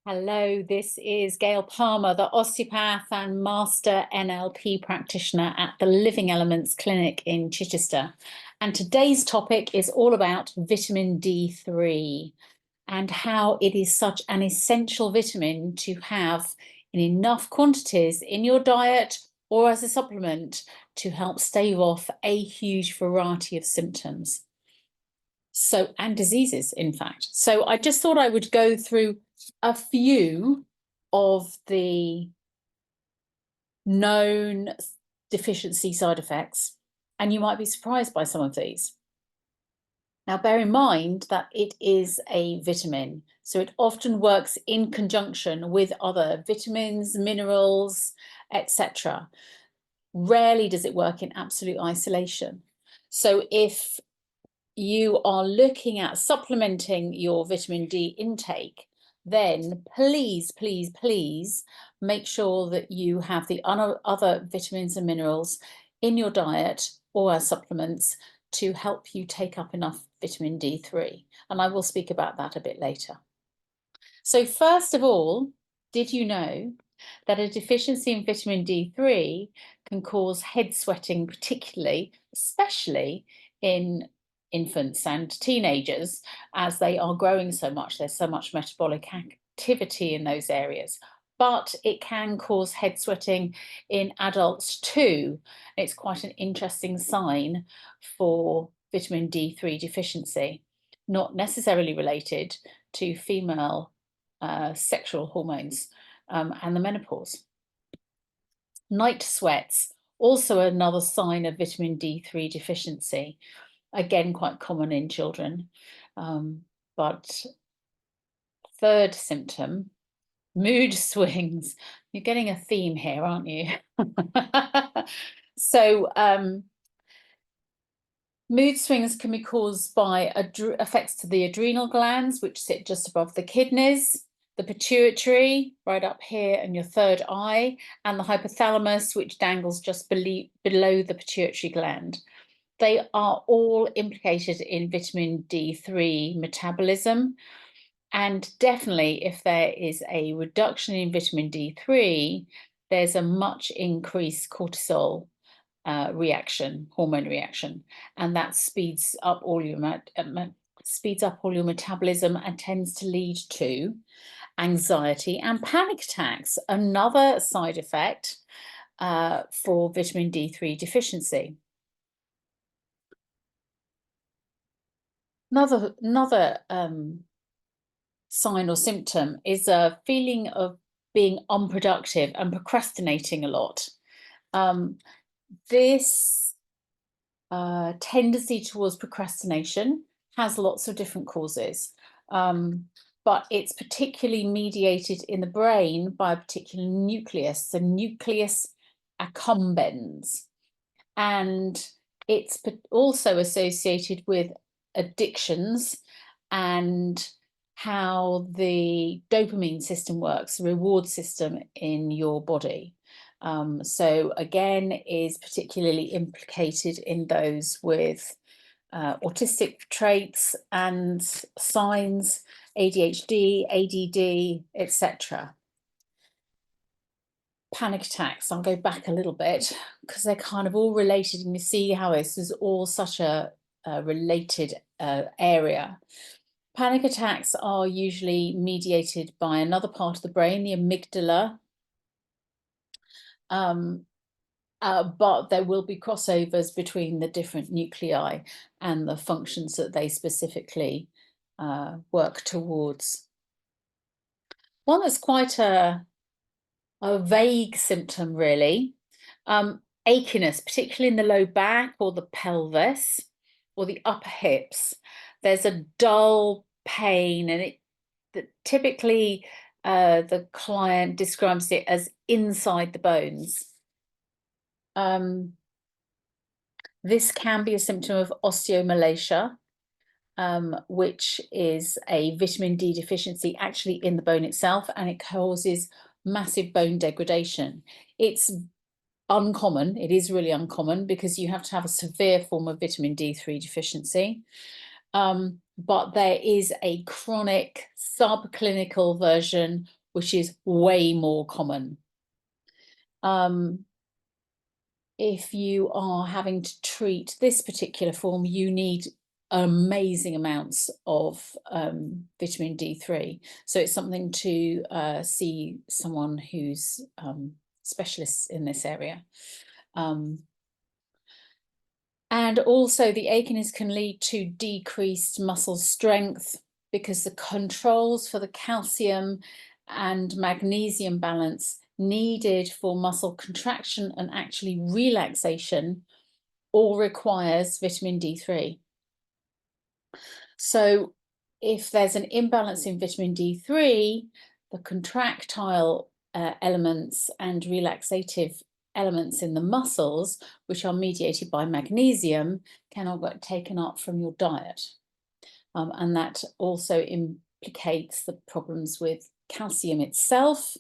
Hello, this is Gayle Palmer, the osteopath and master NLP practitioner at the Living Elements Clinic in Chichester. And today's topic is all about vitamin D3 and how it is such an essential vitamin to have in enough quantities in your diet or as a supplement to help stave off a huge variety of symptoms. And diseases, in fact. So I just thought I would go through a few of the known deficiency side effects, and you might be surprised by some of these. Now, bear in mind that it is a vitamin, so it often works in conjunction with other vitamins, minerals, etc. Rarely does it work in absolute isolation. So if you are looking at supplementing your vitamin D intake, then please make sure that you have the other vitamins and minerals in your diet or as supplements to help you take up enough vitamin D3. And I will speak about that a bit later. So first of all, did you know that a deficiency in vitamin D3 can cause head sweating, especially in infants and teenagers, as they are growing so much? There's so much metabolic activity in those areas. But it can cause head sweating in adults too. It's quite an interesting sign for vitamin D3 deficiency, not necessarily related to female sexual hormones and the menopause. Night sweats, also another sign of vitamin D3 deficiency. Again, quite common in children. But third symptom, mood swings. You're getting a theme here, aren't you? So mood swings can be caused by effects to the adrenal glands, which sit just above the kidneys, the pituitary, right up here, and your third eye, and the hypothalamus, which dangles just below the pituitary gland. They are all implicated in vitamin D3 metabolism. And definitely, if there is a reduction in vitamin D3, there's a much increased cortisol hormone reaction, and that speeds up all your metabolism and tends to lead to anxiety and panic attacks, another side effect for vitamin D3 deficiency. Another sign or symptom is a feeling of being unproductive and procrastinating a lot. This tendency towards procrastination has lots of different causes, but it's particularly mediated in the brain by a particular nucleus, the nucleus accumbens, and it's also associated with addictions and how the dopamine system works, the reward system in your body. So again, is particularly implicated in those with autistic traits and signs, ADHD, ADD, etc. Panic attacks, I'll go back a little bit because they're kind of all related, and you see how this is all such a related area. Panic attacks are usually mediated by another part of the brain, the amygdala, but there will be crossovers between the different nuclei and the functions that they specifically work towards. One that's quite a vague symptom, really, achiness, particularly in the low back or the pelvis or the upper hips. There's a dull pain, and typically the client describes it as inside the bones. This can be a symptom of osteomalacia, which is a vitamin D deficiency actually in the bone itself, and it causes massive bone degradation. It's uncommon, it is really uncommon, because you have to have a severe form of vitamin D3 deficiency. But there is a chronic subclinical version which is way more common. If you are having to treat this particular form, you need amazing amounts of vitamin D3. So it's something to see someone who's specialist in this area. And also the achiness can lead to decreased muscle strength because the controls for the calcium and magnesium balance needed for muscle contraction and actually relaxation all requires vitamin D3. So if there's an imbalance in vitamin D3, the contractile elements and relaxative elements in the muscles, which are mediated by magnesium, cannot get taken up from your diet. And that also implicates the problems with calcium itself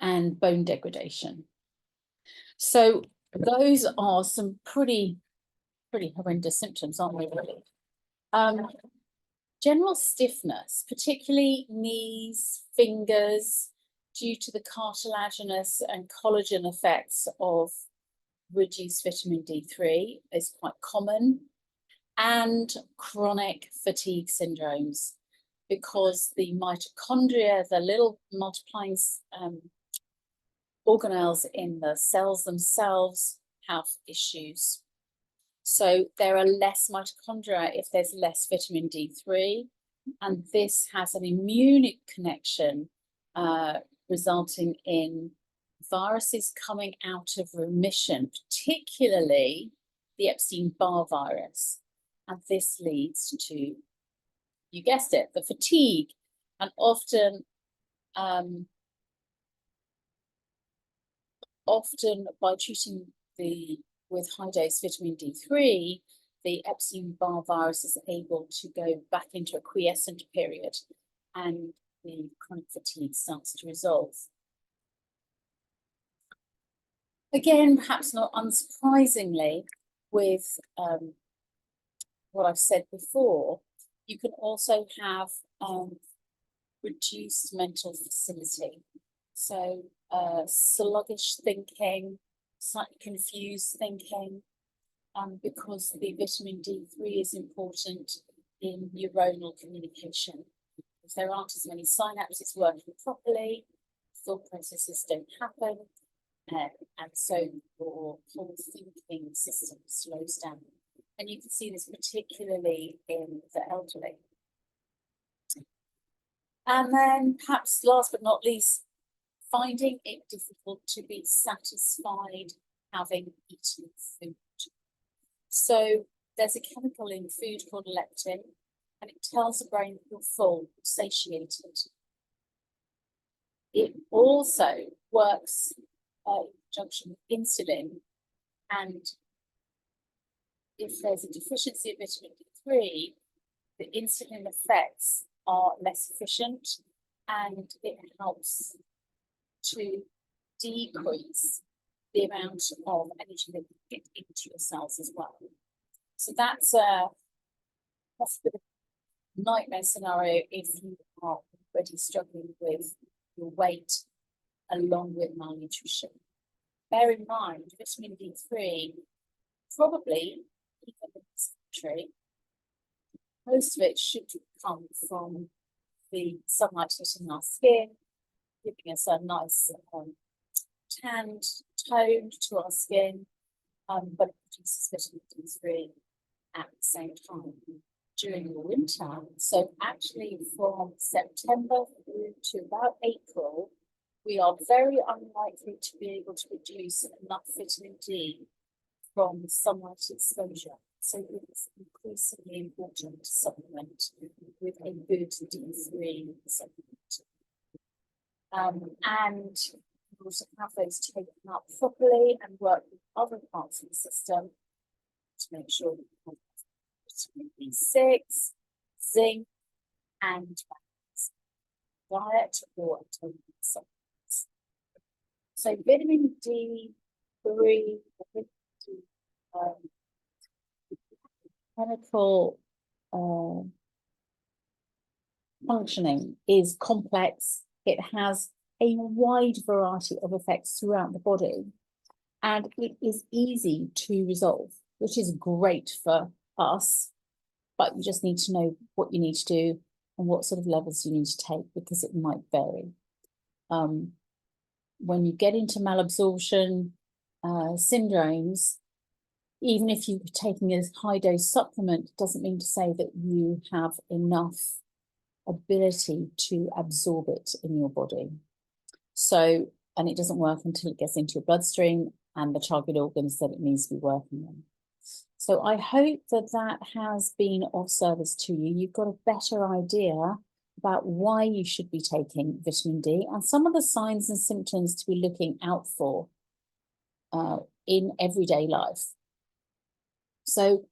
and bone degradation. So those are some pretty horrendous symptoms, aren't they, really? General stiffness, particularly knees, fingers, due to the cartilaginous and collagen effects of reduced vitamin D3 is quite common, and chronic fatigue syndromes, because the mitochondria, the little multiplying organelles in the cells themselves, have issues. So there are less mitochondria if there's less vitamin D3, and this has an immune connection, resulting in viruses coming out of remission, particularly the Epstein-Barr virus. And this leads to, you guessed it, the fatigue. And often by treating with high-dose vitamin D3, the Epstein-Barr virus is able to go back into a quiescent period, and the chronic fatigue starts to resolve. Again, perhaps not unsurprisingly, with what I've said before, you can also have reduced mental facility. So sluggish thinking, slightly confused thinking, because the vitamin D3 is important in neuronal communication. If there aren't as many synapses working properly, thought processes don't happen, and so your whole thinking system slows down. And you can see this particularly in the elderly. And then perhaps last but not least, finding it difficult to be satisfied having eaten food. So there's a chemical in food called leptin, and it tells the brain that you're full, satiated. It also works in conjunction with insulin, and if there's a deficiency of vitamin D3, the insulin effects are less efficient, and it helps to decrease the amount of energy that you get into your cells as well. So that's a bit of a nightmare scenario if you are already struggling with your weight along with malnutrition. Bear in mind, vitamin D3, probably, even in this country, most of it should come from the sunlight hitting our skin, giving us a nice tanned tone to our skin, but it produces vitamin D3 at the same time during the winter. So actually from September through to about April, we are very unlikely to be able to produce enough vitamin D from sunlight exposure. So it's increasingly important to supplement with a good D3 supplement. And you also have those taken up properly and work with other parts of the system to make sure that you have vitamin B6, zinc, and diet or supplements. So vitamin D3, chemical functioning is complex. It has a wide variety of effects throughout the body, and it is easy to resolve, which is great for us, but you just need to know what you need to do and what sort of levels you need to take, because it might vary. When you get into malabsorption syndromes, even if you're taking a high dose supplement, doesn't mean to say that you have enough ability to absorb it in your body. So, and it doesn't work until it gets into your bloodstream and the target organs that it needs to be working on. So I hope that that has been of service to you. You've got a better idea about why you should be taking vitamin D and some of the signs and symptoms to be looking out for in everyday life. So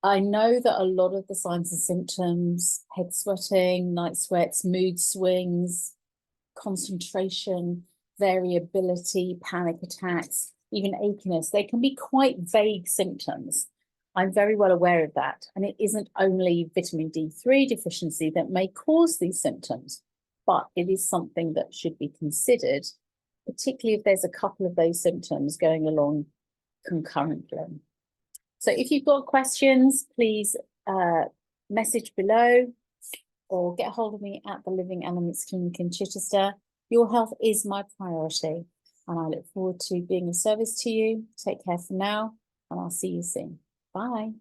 I know that a lot of the signs and symptoms, head sweating, night sweats, mood swings, concentration, variability, panic attacks, even achiness, they can be quite vague symptoms. I'm very well aware of that. And it isn't only vitamin D3 deficiency that may cause these symptoms, but it is something that should be considered, particularly if there's a couple of those symptoms going along concurrently. So if you've got questions, please message below or get hold of me at the Living Elements Clinic in Chichester. Your health is my priority, and I look forward to being of service to you. Take care for now, and I'll see you soon. Bye.